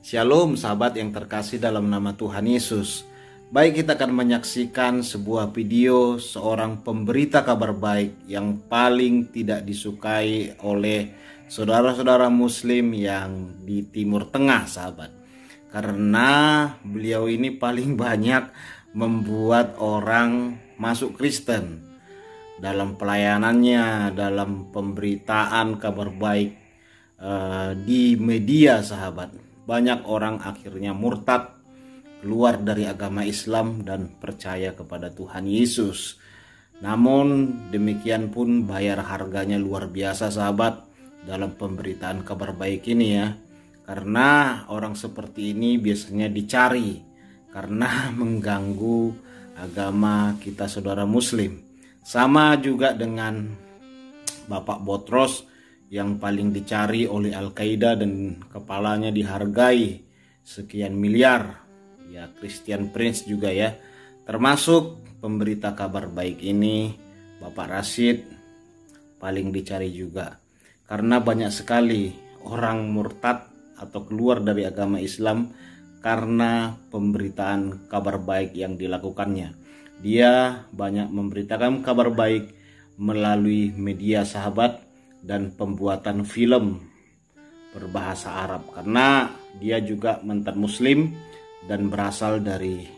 Shalom sahabat yang terkasih dalam nama Tuhan Yesus. Baik, kita akan menyaksikan sebuah video seorang pemberita kabar baik yang paling tidak disukai oleh saudara-saudara muslim yang di Timur Tengah, sahabat. Karena beliau ini paling banyak membuat orang masuk Kristen dalam pelayanannya, dalam pemberitaan kabar baik di media, sahabat. Banyak orang akhirnya murtad, keluar dari agama Islam dan percaya kepada Tuhan Yesus. Namun demikian pun bayar harganya luar biasa, sahabat, dalam pemberitaan kabar baik ini ya. Karena orang seperti ini biasanya dicari karena mengganggu agama kita saudara muslim. Sama juga dengan Bapak Botros yang paling dicari oleh Al-Qaeda dan kepalanya dihargai sekian miliar. Ya, Christian Prince juga ya. Termasuk pemberita kabar baik ini, Bapak Rashid, paling dicari juga. Karena banyak sekali orang murtad atau keluar dari agama Islam karena pemberitaan kabar baik yang dilakukannya. Dia banyak memberitakan kabar baik melalui media, sahabat, dan pembuatan film berbahasa Arab, karena dia juga mantan muslim dan berasal dari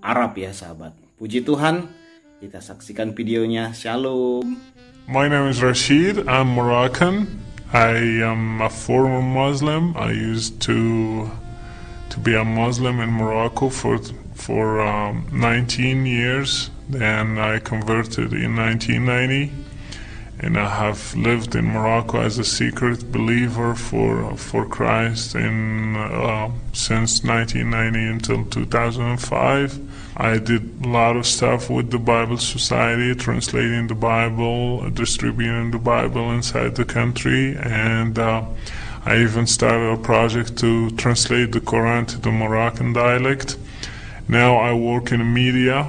Arab ya, sahabat. Puji Tuhan, kita saksikan videonya. Shalom. My name is Rashid. I'm Moroccan. I am a former Muslim. I used to be a Muslim in Morocco for 19 years. Then I converted in 1990. And I have lived in Morocco as a secret believer for Christ since 1990 until 2005. I did a lot of stuff with the Bible Society, translating the Bible, distributing the Bible inside the country, and I even started a project to translate the Quran to the Moroccan dialect. Now I work in media,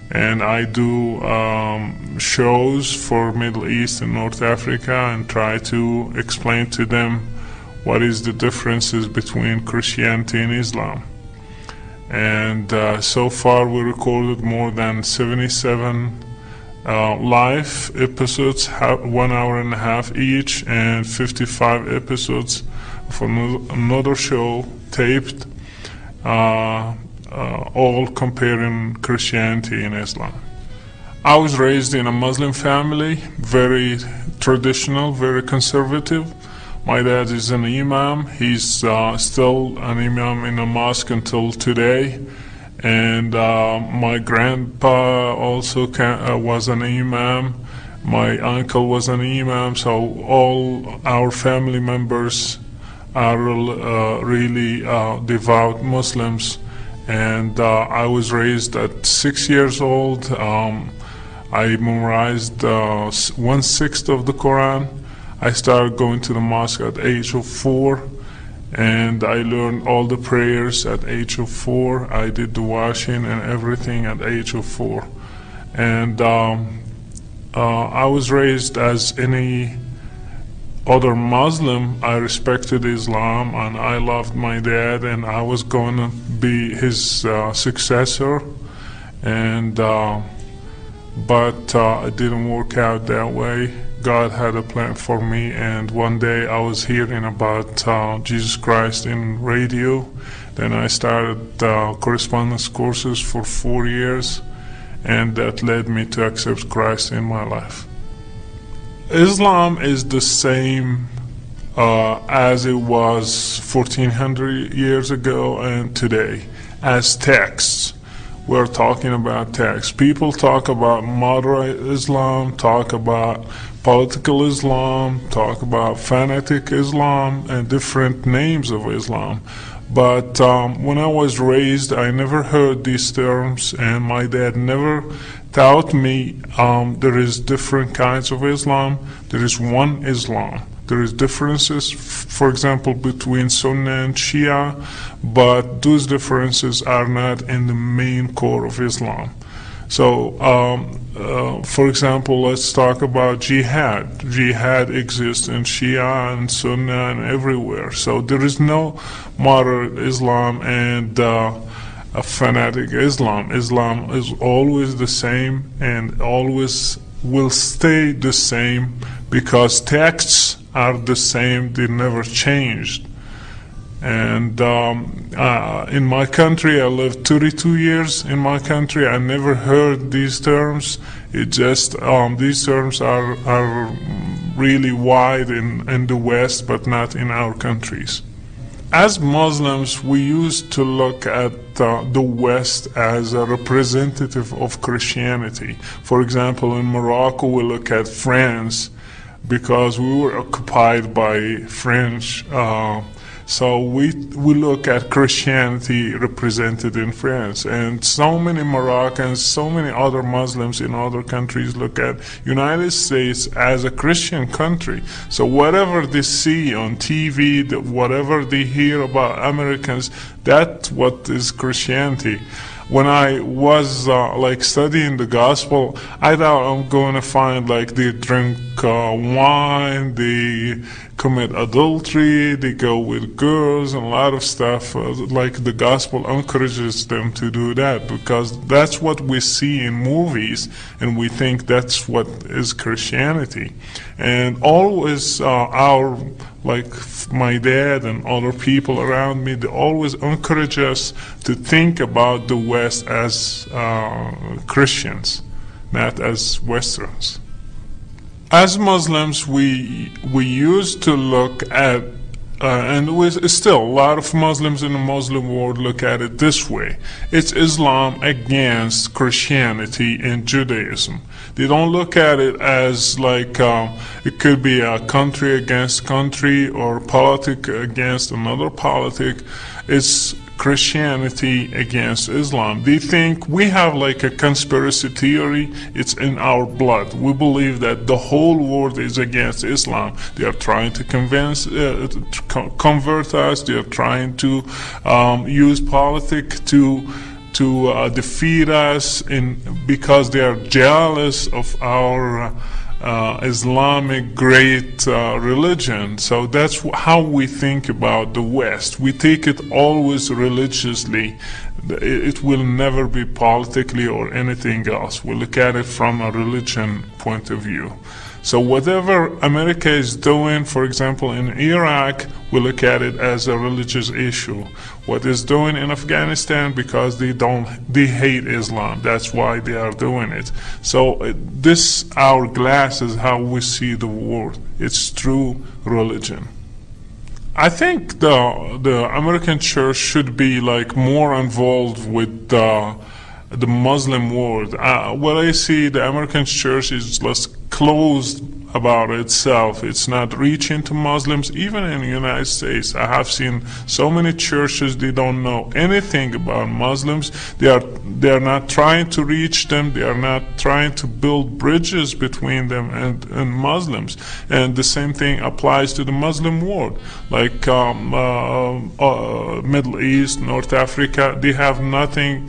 and I do shows for Middle East and North Africa and try to explain to them what is the differences between Christianity and Islam. And so far we recorded more than 77 live episodes, 1 hour and a half each, and 55 episodes for another show taped, all comparing Christianity and Islam. I was raised in a Muslim family, very traditional, very conservative. My dad is an imam. He's still an imam in a mosque until today. And my grandpa also was an imam. My uncle was an imam. So all our family members are really devout Muslims. And I was raised at 6 years old. I memorized 1/6 of the Quran. I started going to the mosque at age of 4, and I learned all the prayers at age of 4. I did the washing and everything at age of 4. And I was raised as any other Muslim. I respected Islam and I loved my dad, and I was going to be his successor. And but it didn't work out that way. God had a plan for me, and one day I was hearing about Jesus Christ in radio. Then I started correspondence courses for 4 years, and that led me to accept Christ in my life. Islam is the same as it was 1400 years ago and today as texts. We're talking about texts. People talk about moderate Islam, talk about political Islam, talk about fanatic Islam, and different names of Islam. But when I was raised, I never heard these terms, and my dad never taught me there is different kinds of Islam. There is one Islam. There is differences, for example, between Sunnah and Shia, but those differences are not in the main core of Islam. So, for example, let's talk about jihad. Jihad exists in Shia and Sunni and everywhere. So there is no moderate Islam and a fanatic Islam. Islam is always the same and always will stay the same because texts are the same, they never changed. And in my country, I lived 32 years in my country. I never heard these terms. It just these terms are really wide in the West, but not in our countries. As Muslims, we used to look at the West as a representative of Christianity. For example, in Morocco, we look at France because we were occupied by French. So we look at Christianity represented in France, and so many Moroccans, so many other Muslims in other countries look at United States as a Christian country. So whatever they see on TV, whatever they hear about Americans, that's what is Christianity. When I was like studying the gospel, I thought I'm going to find like they drink wine, they commit adultery, they go with girls and a lot of stuff. Like the gospel encourages them to do that because that's what we see in movies and we think that's what is Christianity. And always like my dad and other people around me, they always encourage us to think about the West as Christians, not as Westerns. As Muslims, we used to look at, and we still, a lot of Muslims in the Muslim world look at it this way. It's Islam against Christianity and Judaism. They don't look at it as like it could be a country against country or politic against another politic. It's Christianity against Islam. They think we have like a conspiracy theory. It's in our blood. We believe that the whole world is against Islam. They are trying to convert us. They are trying to use politics to defeat us because they are jealous of our Islamic great religion. So that's how we think about the West. We take it always religiously. It will never be politically or anything else. We look at it from a religion point of view. So whatever America is doing, for example, in Iraq, we look at it as a religious issue. What is doing in Afghanistan, because they hate Islam. That's why they are doing it. So this, our glass, is how we see the world. It's through religion. I think the American church should be like more involved with the Muslim world. What I see, the American church is less closed about itself. It's not reaching to Muslims. Even in the United States, I have seen so many churches, they don't know anything about Muslims. They are not trying to reach them. They are not trying to build bridges between them and Muslims. And the same thing applies to the Muslim world. Like Middle East, North Africa, they have nothing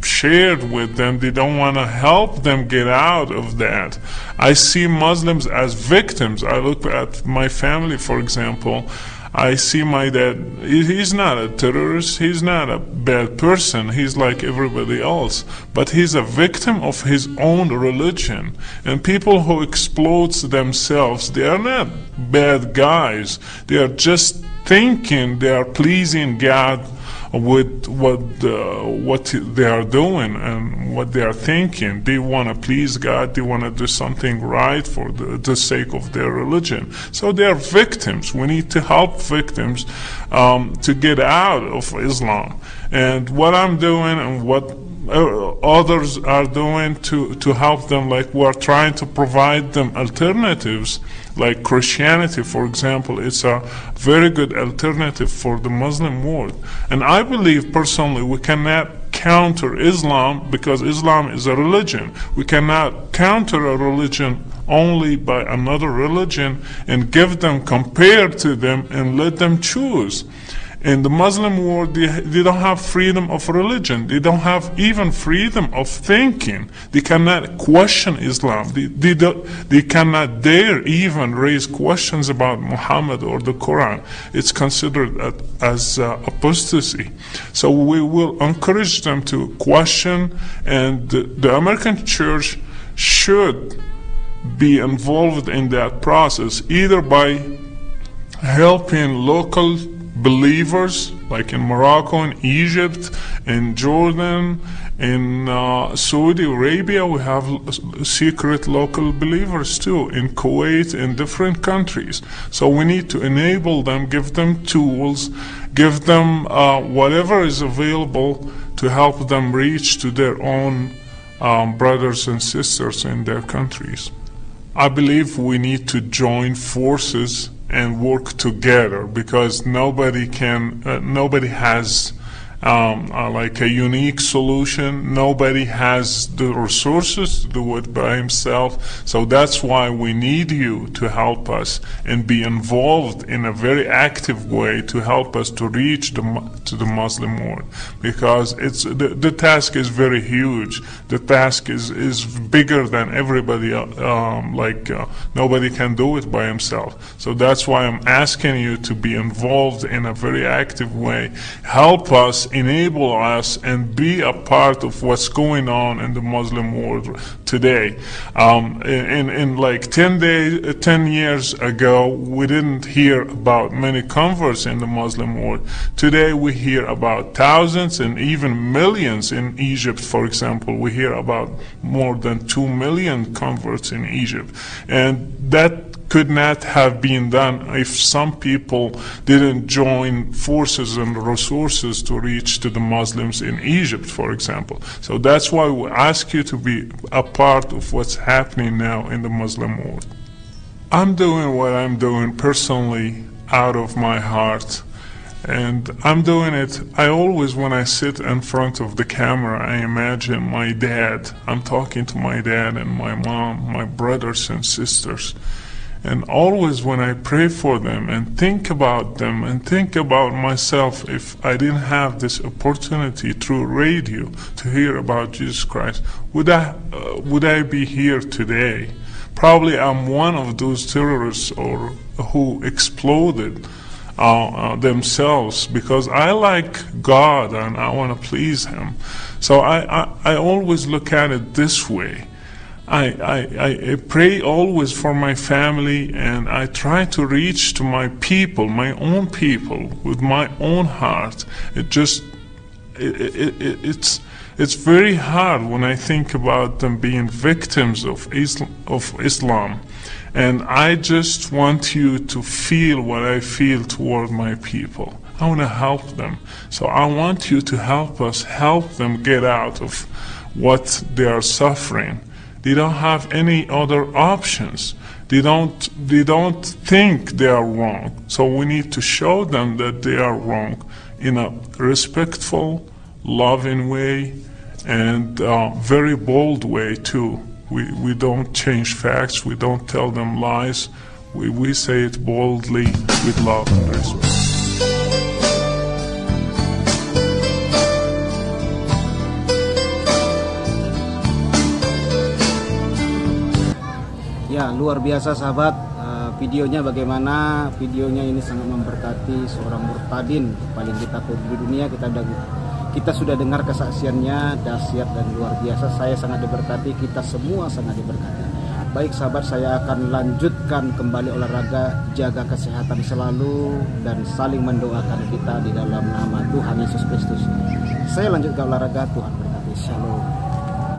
shared with them. They don't want to help them get out of that. I see Muslims as victims. I look at my family, for example. I see my dad, he's not a terrorist, he's not a bad person, he's like everybody else, but he's a victim of his own religion. And people who explode themselves, they are not bad guys. They are just thinking they are pleasing God with what they are doing and what they are thinking. They want to please God. They want to do something right for the sake of their religion. So they are victims. We need to help victims to get out of Islam. And what I'm doing and what others are doing to help them, like we're trying to provide them alternatives. Like Christianity, for example, it's a very good alternative for the Muslim world. And I believe personally we cannot counter Islam because Islam is a religion. We cannot counter a religion only by another religion and give them, compare to them, and let them choose. In the Muslim world, they don't have freedom of religion. They don't have even freedom of thinking. They cannot question Islam. They cannot dare even raise questions about Muhammad or the Quran. It's considered as apostasy. So we will encourage them to question, and the American church should be involved in that process, either by helping local believers, like in Morocco, in Egypt, in Jordan, in Saudi Arabia. We have secret local believers too, in Kuwait, in different countries. So we need to enable them, give them tools, give them whatever is available to help them reach to their own brothers and sisters in their countries. I believe we need to join forces and work together, because nobody has like a unique solution. Nobody has the resources to do it by himself. So that's why we need you to help us and be involved in a very active way to help us to reach to the Muslim world, because it's the task is very huge. The task is bigger than everybody. Nobody can do it by himself. So that's why I'm asking you to be involved in a very active way. Help us, enable us, and be a part of what's going on in the Muslim world today. In like 10 years ago, we didn't hear about many converts in the Muslim world. Today we hear about thousands and even millions. In Egypt, for example, we hear about more than 2 million converts in Egypt. And that could not have been done if some people didn't join forces and resources to reach to the Muslims in Egypt, for example. So that's why we ask you to be a part of what's happening now in the Muslim world. I'm doing what I'm doing personally out of my heart, and I'm doing it. I always, when I sit in front of the camera, I imagine my dad. I'm talking to my dad and my mom, my brothers and sisters. And always when I pray for them and think about them and think about myself, if I didn't have this opportunity through radio to hear about Jesus Christ, would I be here today? Probably I'm one of those terrorists or who exploded themselves, because I like God and I want to please Him. So I always look at it this way. I pray always for my family, and I try to reach to my people, my own people, with my own heart. It's very hard when I think about them being victims of Islam. And I just want you to feel what I feel toward my people. I want to help them. So I want you to help us help them get out of what they are suffering. They don't have any other options. They don't think they are wrong. So we need to show them that they are wrong in a respectful, loving way, and very bold way too. We don't change facts. We don't tell them lies. We say it boldly with love and respect. Ya, luar biasa sahabat, videonya bagaimana? Videonya ini sangat memberkati seorang Murtadin, paling ditakuti di dunia. Kita sudah dengar kesaksiannya, dahsyat dan luar biasa. Saya sangat diberkati, kita semua sangat diberkati. Baik sahabat, saya akan lanjutkan kembali olahraga, jaga kesehatan selalu, dan saling mendoakan kita di dalam nama Tuhan Yesus Kristus. Saya lanjutkan olahraga, Tuhan berkati. Shalom.